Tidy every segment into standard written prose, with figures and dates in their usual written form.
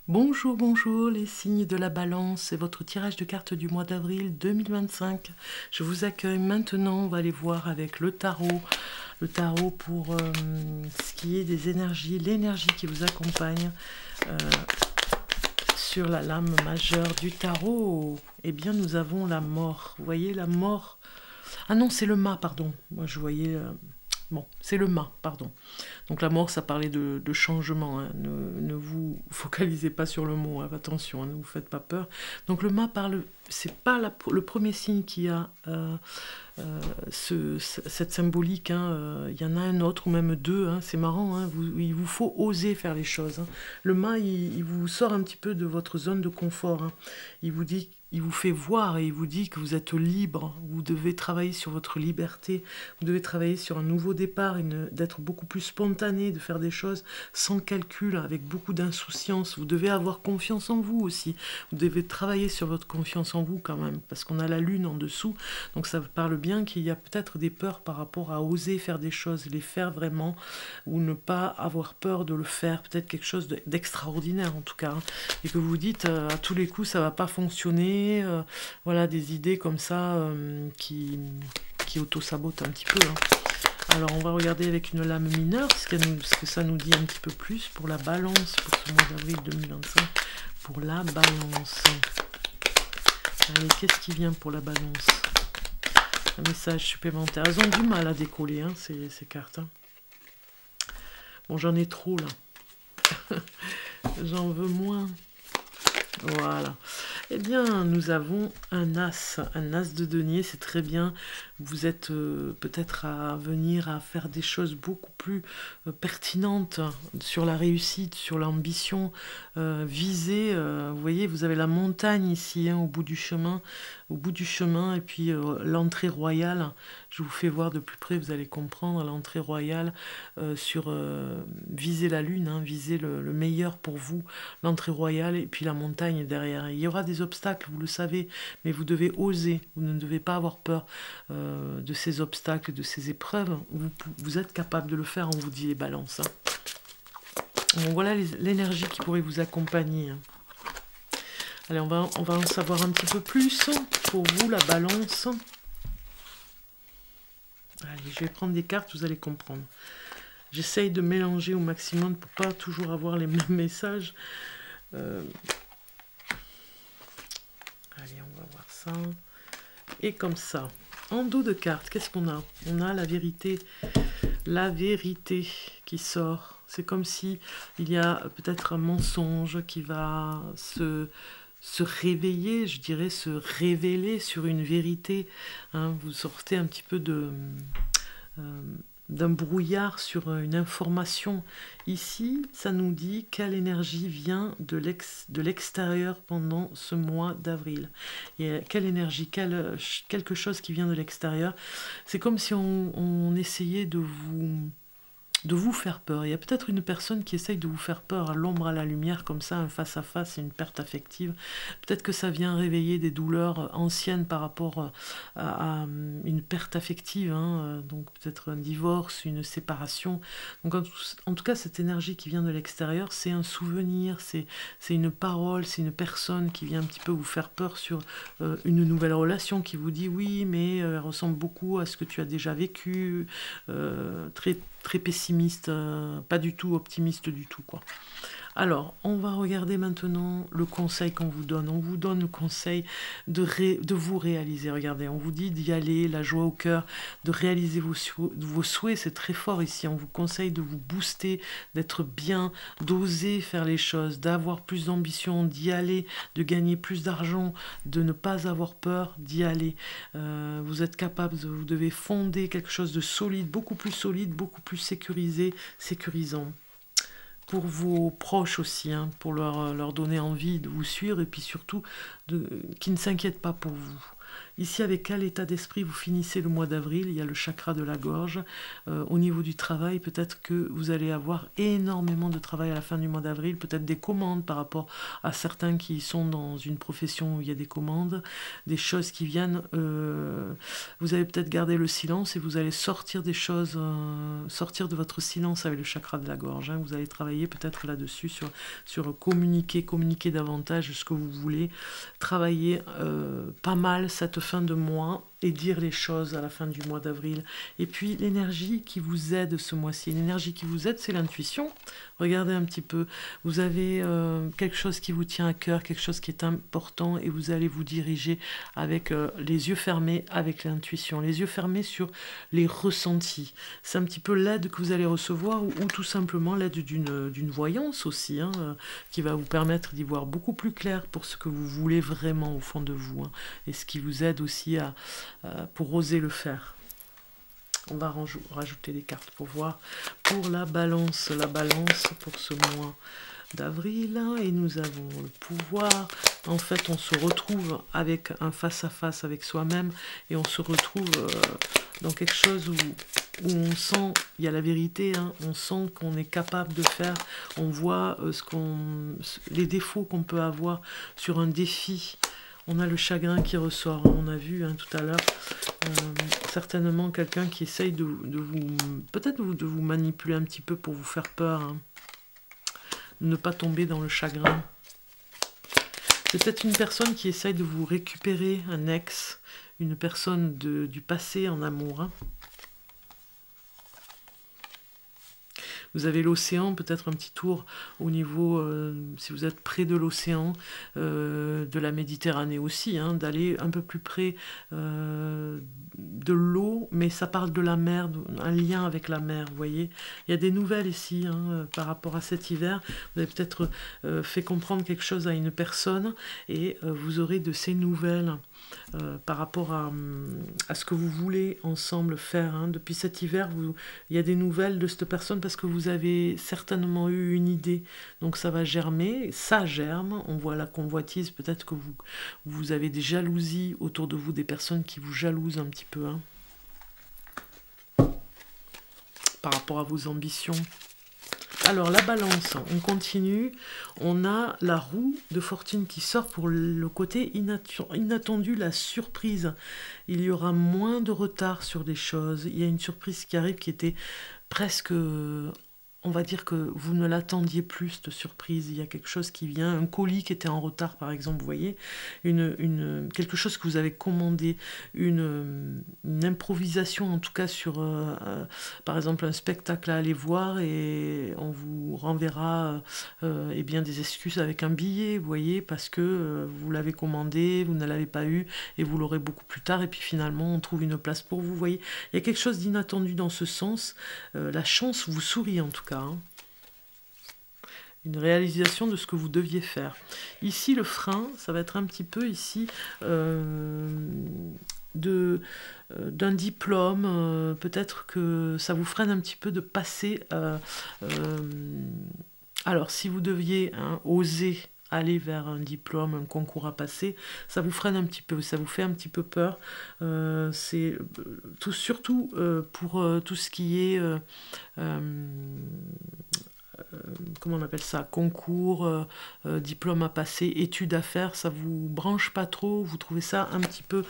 Bonjour, bonjour les signes de la balance, c'est votre tirage de cartes du mois d'avril 2025. Je vous accueille maintenant, on va aller voir avec le tarot. Le tarot pour ce qui est des énergies, l'énergie qui vous accompagne euh, sur la lame majeure du tarot. Eh bien, nous avons la mort. Vous voyez la mort? Ah non, c'est le mât, pardon. Moi, je voyais... Bon, c'est le mât, pardon. Donc la mort, ça parlait de changement. Hein. Ne vous focalisez pas sur le mot, hein. Attention, hein, ne vous faites pas peur. Donc le mât parle, c'est pas le premier signe qui a cette symbolique. Hein. Il y en a un autre ou même deux. Hein. C'est marrant. Hein. Il vous faut oser faire les choses. Hein. Le mât, il vous sort un petit peu de votre zone de confort. Hein. Il vous dit, il vous fait voir et il vous dit que vous êtes libre. Vous devez travailler sur votre liberté. Vous devez travailler sur un nouveau départ, d'être beaucoup plus spontané, de faire des choses sans calcul, avec beaucoup d'insouciance. Vous devez avoir confiance en vous aussi. Vous devez travailler sur votre confiance en vous quand même, parce qu'on a la lune en dessous. Donc ça parle bien qu'il y a peut-être des peurs par rapport à oser faire des choses, les faire vraiment, ou ne pas avoir peur de le faire. Peut-être quelque chose d'extraordinaire en tout cas. Hein. Et que vous vous dites, à tous les coups, ça va pas fonctionner. Voilà, des idées comme ça qui auto-sabotent un petit peu. Hein. Alors, on va regarder avec une lame mineure ce que ça nous dit un petit peu plus pour la balance, pour ce mois d'avril 2025. Pour la balance. Allez, qu'est-ce qui vient pour la balance? Un message supplémentaire. Elles ont du mal à décoller, hein, ces cartes. Hein. Bon, j'en ai trop, là. J'en veux moins. Voilà. Eh bien, nous avons un as de denier, c'est très bien. Vous êtes peut-être à venir à faire des choses beaucoup plus pertinentes sur la réussite, sur l'ambition, visée. Vous voyez, vous avez la montagne ici, hein, au bout du chemin, et puis l'entrée royale. Je vous fais voir de plus près, vous allez comprendre l'entrée royale sur viser la lune, hein, viser le meilleur pour vous, l'entrée royale et puis la montagne derrière. Il y aura des obstacles, vous le savez, mais vous devez oser, vous ne devez pas avoir peur de ces obstacles, de ces épreuves. Vous êtes capable de le faire, on vous dit les balances. Hein. Donc voilà l'énergie qui pourrait vous accompagner. Hein. Allez, on va en savoir un petit peu plus pour vous, la balance. Allez, je vais prendre des cartes, vous allez comprendre. J'essaye de mélanger au maximum pour pas toujours avoir les mêmes messages. Allez, on va voir ça. Et comme ça. En dos de cartes, qu'est-ce qu'on a? On a la vérité qui sort. C'est comme si il y a peut-être un mensonge qui va se réveiller, je dirais, se révéler sur une vérité. Hein, vous sortez un petit peu d'un brouillard sur une information. Ici, ça nous dit quelle énergie vient de l'extérieur pendant ce mois d'avril. Et quelle énergie, quelque chose qui vient de l'extérieur. C'est comme si on essayait de vous faire peur. Il y a peut-être une personne qui essaye de vous faire peur à l'ombre, à la lumière, comme ça, un face-à-face, une perte affective. Peut-être que ça vient réveiller des douleurs anciennes par rapport à une perte affective, hein, donc peut-être un divorce, une séparation. Donc en tout cas, cette énergie qui vient de l'extérieur, c'est un souvenir, c'est une parole, c'est une personne qui vient un petit peu vous faire peur sur une nouvelle relation, qui vous dit oui, mais elle ressemble beaucoup à ce que tu as déjà vécu, très pessimiste, pas du tout optimiste du tout, quoi. Alors, on va regarder maintenant le conseil qu'on vous donne. On vous donne le conseil de vous réaliser. Regardez, on vous dit d'y aller, la joie au cœur, de réaliser vos souhaits. C'est très fort ici. On vous conseille de vous booster, d'être bien, d'oser faire les choses, d'avoir plus d'ambition, d'y aller, de gagner plus d'argent, de ne pas avoir peur d'y aller. Vous êtes capable, vous devez fonder quelque chose de solide, beaucoup plus sécurisé, sécurisant. Pour vos proches aussi, hein, pour leur donner envie de vous suivre et puis surtout qu'ils ne s'inquiètent pas pour vous, Ici, avec quel état d'esprit vous finissez le mois d'avril? Il y a le chakra de la gorge. Au niveau du travail, peut-être que vous allez avoir énormément de travail à la fin du mois d'avril, peut-être des commandes par rapport à certains qui sont dans une profession où il y a des commandes, des choses qui viennent. Vous allez peut-être garder le silence et vous allez sortir des choses, sortir de votre silence avec le chakra de la gorge. Vous allez travailler peut-être là-dessus, sur communiquer davantage ce que vous voulez, travailler pas mal cette fin de mois et dire les choses à la fin du mois d'avril. Et puis l'énergie qui vous aide ce mois-ci, l'énergie qui vous aide, c'est l'intuition. Regardez un petit peu, vous avez quelque chose qui vous tient à cœur, quelque chose qui est important et vous allez vous diriger avec les yeux fermés, avec l'intuition, les yeux fermés sur les ressentis. C'est un petit peu l'aide que vous allez recevoir ou tout simplement l'aide d'une voyance aussi, qui va vous permettre d'y voir beaucoup plus clair pour ce que vous voulez vraiment au fond de vous, et ce qui vous aide aussi pour oser le faire. On va rajouter des cartes pour voir pour la balance pour ce mois d'avril, et nous avons le pouvoir. En fait, on se retrouve avec un face-à-face avec soi-même et on se retrouve dans quelque chose où on sent, il y a la vérité, on sent qu'on est capable de faire, on voit les défauts qu'on peut avoir sur un défi. On a le chagrin qui ressort, on a vu tout à l'heure, certainement quelqu'un qui essaye de vous, peut-être de vous manipuler un petit peu pour vous faire peur, ne pas tomber dans le chagrin. C'est peut-être une personne qui essaye de vous récupérer, un ex, une personne du passé en amour. Vous avez l'océan, peut-être un petit tour au niveau, si vous êtes près de l'océan, de la Méditerranée aussi, d'aller un peu plus près de l'eau, mais ça parle de la mer, un lien avec la mer, vous voyez. Il y a des nouvelles ici par rapport à cet hiver. Vous avez peut-être fait comprendre quelque chose à une personne et vous aurez de ces nouvelles par rapport à ce que vous voulez ensemble faire. Depuis cet hiver, il y a des nouvelles de cette personne parce que vous avez certainement eu une idée. Donc ça va germer, ça germe. On voit la convoitise, peut-être que vous avez des jalousies autour de vous, des personnes qui vous jalousent un petit peu. Par rapport à vos ambitions. Alors, la balance, on continue. On a la roue de fortune qui sort pour le côté inattendu, la surprise. Il y aura moins de retard sur des choses. Il y a une surprise qui arrive qui était presque... On va dire que vous ne l'attendiez plus, cette surprise. Il y a quelque chose qui vient, un colis qui était en retard, par exemple, vous voyez, quelque chose que vous avez commandé, une improvisation, en tout cas, sur, par exemple, un spectacle à aller voir, et on vous renverra eh bien, des excuses avec un billet, vous voyez, parce que vous l'avez commandé, vous ne l'avez pas eu, et vous l'aurez beaucoup plus tard, et puis finalement, on trouve une place pour vous, vous voyez. Il y a quelque chose d'inattendu dans ce sens. La chance vous sourit, en tout cas. Une réalisation de ce que vous deviez faire. Ici, le frein, ça va être un petit peu ici d'un diplôme. Peut-être que ça vous freine un petit peu de passer. Alors, si vous deviez oser aller vers un diplôme, un concours à passer, ça vous freine un petit peu, ça vous fait un petit peu peur. C'est surtout pour tout ce qui est... comment on appelle ça, concours, diplôme à passer, études à faire, ça vous branche pas trop, vous trouvez ça un petit peu,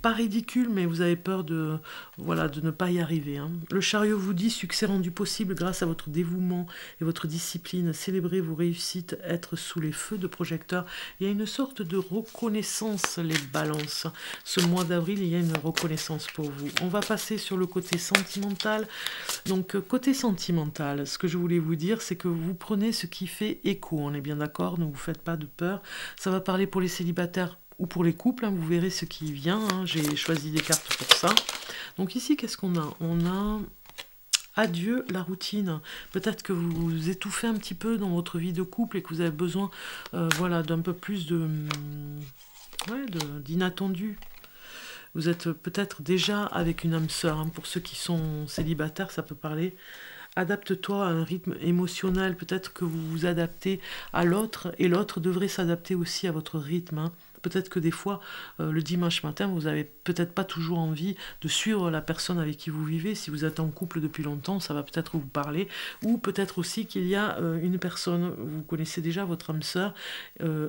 pas ridicule, mais vous avez peur de ne pas y arriver. Le chariot vous dit succès rendu possible grâce à votre dévouement et votre discipline, célébrez vos réussites, être sous les feux de projecteurs. Il y a une sorte de reconnaissance, les balances. Ce mois d'avril, il y a une reconnaissance pour vous. On va passer sur le côté sentimental. Donc, côté sentimental, ce que je voulais vous dire, c'est que vous prenez ce qui fait écho, on est bien d'accord, ne vous faites pas de peur. Ça va parler pour les célibataires ou pour les couples, vous verrez ce qui vient, j'ai choisi des cartes pour ça. Donc ici, qu'est-ce qu'on a? On a adieu la routine. Peut-être que vous vous étouffez un petit peu dans votre vie de couple et que vous avez besoin d'un peu plus d'inattendu. Vous êtes peut-être déjà avec une âme sœur. Pour ceux qui sont célibataires, ça peut parler. Adapte-toi à un rythme émotionnel. Peut-être que vous vous adaptez à l'autre et l'autre devrait s'adapter aussi à votre rythme. peut-être que des fois, le dimanche matin, vous n'avez peut-être pas toujours envie de suivre la personne avec qui vous vivez. Si vous êtes en couple depuis longtemps, ça va peut-être vous parler. Ou peut-être aussi qu'il y a une personne, vous connaissez déjà votre âme sœur,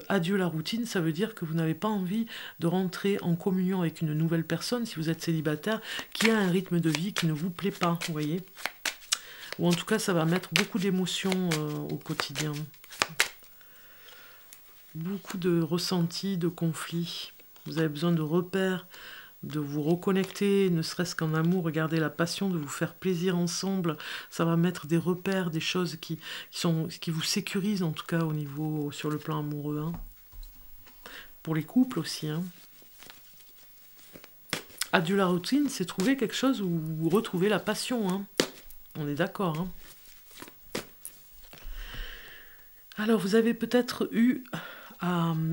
adieu la routine, ça veut dire que vous n'avez pas envie de rentrer en communion avec une nouvelle personne, si vous êtes célibataire, qui a un rythme de vie qui ne vous plaît pas, vous voyez. Ou en tout cas, ça va mettre beaucoup d'émotions au quotidien. Beaucoup de ressentis, de conflits. Vous avez besoin de repères, de vous reconnecter, ne serait-ce qu'en amour, regardez la passion, de vous faire plaisir ensemble. Ça va mettre des repères, des choses qui vous sécurisent, en tout cas au niveau, sur le plan amoureux. Hein. Pour les couples aussi. Hein. Adieu la routine, c'est trouver quelque chose où vous retrouvez la passion. Hein. On est d'accord. Hein. Alors, vous avez peut-être eu...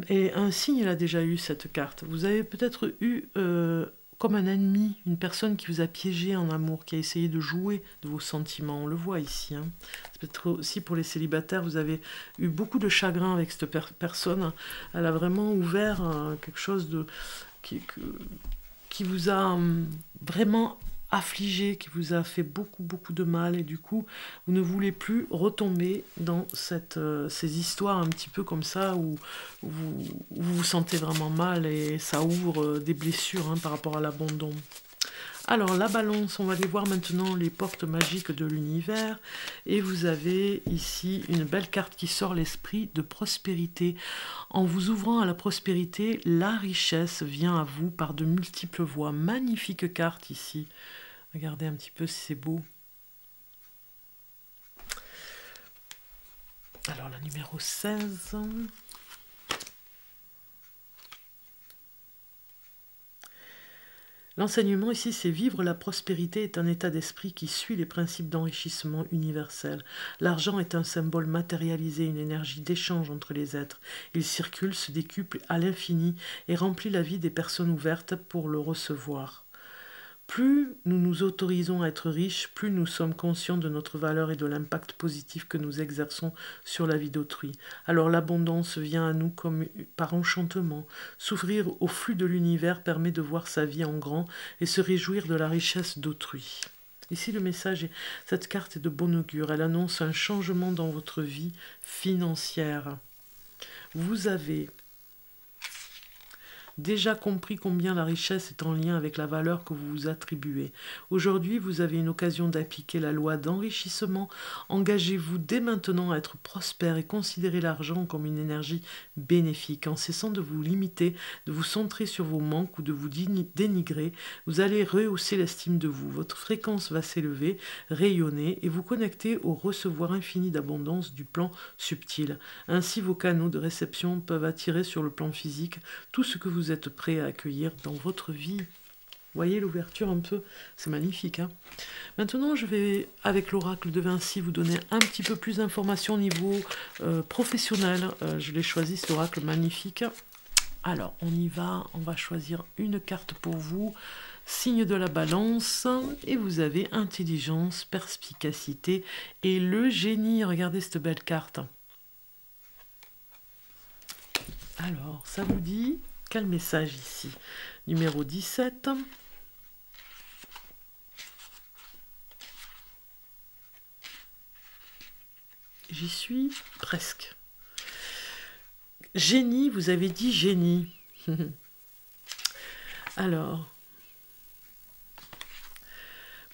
et un signe, il a déjà eu cette carte. Vous avez peut-être eu comme un ennemi, une personne qui vous a piégé en amour, qui a essayé de jouer de vos sentiments. On le voit ici. Hein. C'est peut-être aussi pour les célibataires, vous avez eu beaucoup de chagrin avec cette personne. Elle a vraiment ouvert quelque chose de... qui vous a vraiment affligé, qui vous a fait beaucoup de mal, et du coup vous ne voulez plus retomber dans ces histoires un petit peu comme ça où vous vous sentez vraiment mal et ça ouvre des blessures par rapport à l'abandon. Alors la balance, on va aller voir maintenant les portes magiques de l'univers, et vous avez ici une belle carte qui sort l'esprit de prospérité. En vous ouvrant à la prospérité, la richesse vient à vous par de multiples voies. Magnifique carte ici. Regardez un petit peu si c'est beau. Alors la numéro 16. L'enseignement ici, c'est vivre la prospérité est un état d'esprit qui suit les principes d'enrichissement universel. L'argent est un symbole matérialisé, une énergie d'échange entre les êtres. Il circule, se décuple à l'infini et remplit la vie des personnes ouvertes pour le recevoir. Plus nous nous autorisons à être riches, plus nous sommes conscients de notre valeur et de l'impact positif que nous exerçons sur la vie d'autrui. Alors l'abondance vient à nous comme par enchantement. S'ouvrir au flux de l'univers permet de voir sa vie en grand et se réjouir de la richesse d'autrui. Ici le message est, cette carte est de bon augure, elle annonce un changement dans votre vie financière. Vous avez déjà compris combien la richesse est en lien avec la valeur que vous vous attribuez. Aujourd'hui, vous avez une occasion d'appliquer la loi d'enrichissement. Engagez-vous dès maintenant à être prospère et considérez l'argent comme une énergie bénéfique. En cessant de vous limiter, de vous centrer sur vos manques ou de vous dénigrer, vous allez rehausser l'estime de vous. Votre fréquence va s'élever, rayonner et vous connecter au recevoir infini d'abondance du plan subtil. Ainsi, vos canaux de réception peuvent attirer sur le plan physique tout ce que vous êtes prêt à accueillir dans votre vie. Voyez l'ouverture un peu, c'est magnifique. Hein. Maintenant, je vais, avec l'oracle de Vinci, vous donner un petit peu plus d'informations au niveau professionnel. Je l'ai choisi, cet oracle magnifique. Alors, on y va, on va choisir une carte pour vous. Signe de la balance, et vous avez intelligence, perspicacité et le génie. Regardez cette belle carte. Alors, ça vous dit... Quel message ici? Numéro 17. J'y suis presque. Génie, vous avez dit génie. Alors,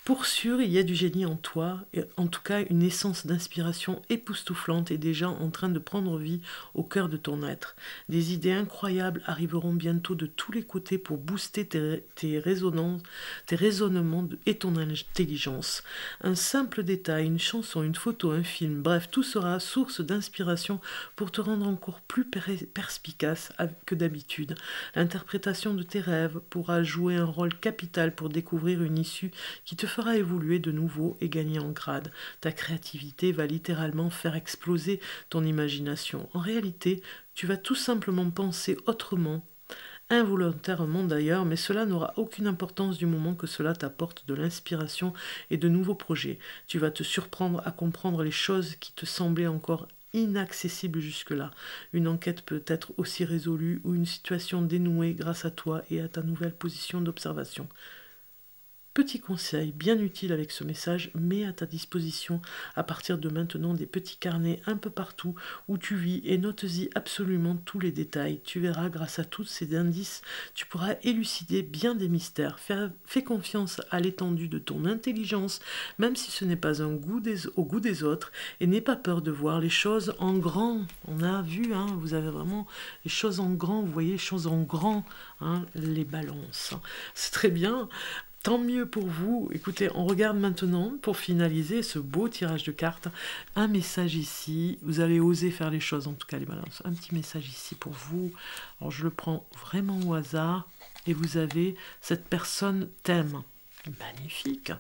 pour sûr, il y a du génie en toi, et en tout cas une essence d'inspiration époustouflante est déjà en train de prendre vie au cœur de ton être. Des idées incroyables arriveront bientôt de tous les côtés pour booster tes raisonnements et ton intelligence. Un simple détail, une chanson, une photo, un film, bref, tout sera source d'inspiration pour te rendre encore plus perspicace que d'habitude. L'interprétation de tes rêves pourra jouer un rôle capital pour découvrir une issue qui te fera évoluer de nouveau et gagner en grade. Ta créativité va littéralement faire exploser ton imagination. En réalité, tu vas tout simplement penser autrement, involontairement d'ailleurs, mais cela n'aura aucune importance du moment que cela t'apporte de l'inspiration et de nouveaux projets. Tu vas te surprendre à comprendre les choses qui te semblaient encore inaccessible jusque-là. Une enquête peut être aussi résolue ou une situation dénouée grâce à toi et à ta nouvelle position d'observation. Petit conseil bien utile avec ce message, mets à ta disposition à partir de maintenant des petits carnets un peu partout où tu vis et note-y absolument tous les détails. Tu verras, grâce à tous ces indices, tu pourras élucider bien des mystères. Fais confiance à l'étendue de ton intelligence, même si ce n'est pas au goût des autres, et n'aie pas peur de voir les choses en grand. On a vu, hein, vous avez vraiment les choses en grand, vous voyez les choses en grand, hein, les balances. C'est très bien. Tant mieux pour vous. Écoutez, on regarde maintenant, pour finaliser ce beau tirage de cartes, un message ici. Vous allez oser faire les choses, en tout cas les balances. Un petit message ici pour vous. Alors je le prends vraiment au hasard. Et vous avez « Cette personne t'aime ». Magnifique.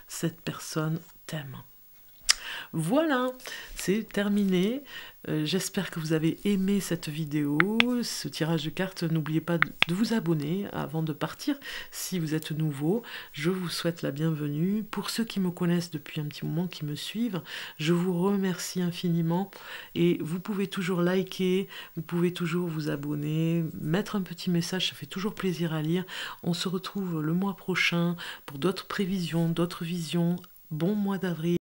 Cette personne t'aime. Voilà, c'est terminé. J'espère que vous avez aimé cette vidéo, ce tirage de cartes. N'oubliez pas de vous abonner avant de partir. Si vous êtes nouveau, je vous souhaite la bienvenue. Pour ceux qui me connaissent depuis un petit moment, qui me suivent, je vous remercie infiniment. Et vous pouvez toujours liker, vous pouvez toujours vous abonner, mettre un petit message, ça fait toujours plaisir à lire. On se retrouve le mois prochain pour d'autres prévisions, d'autres visions. Bon mois d'avril.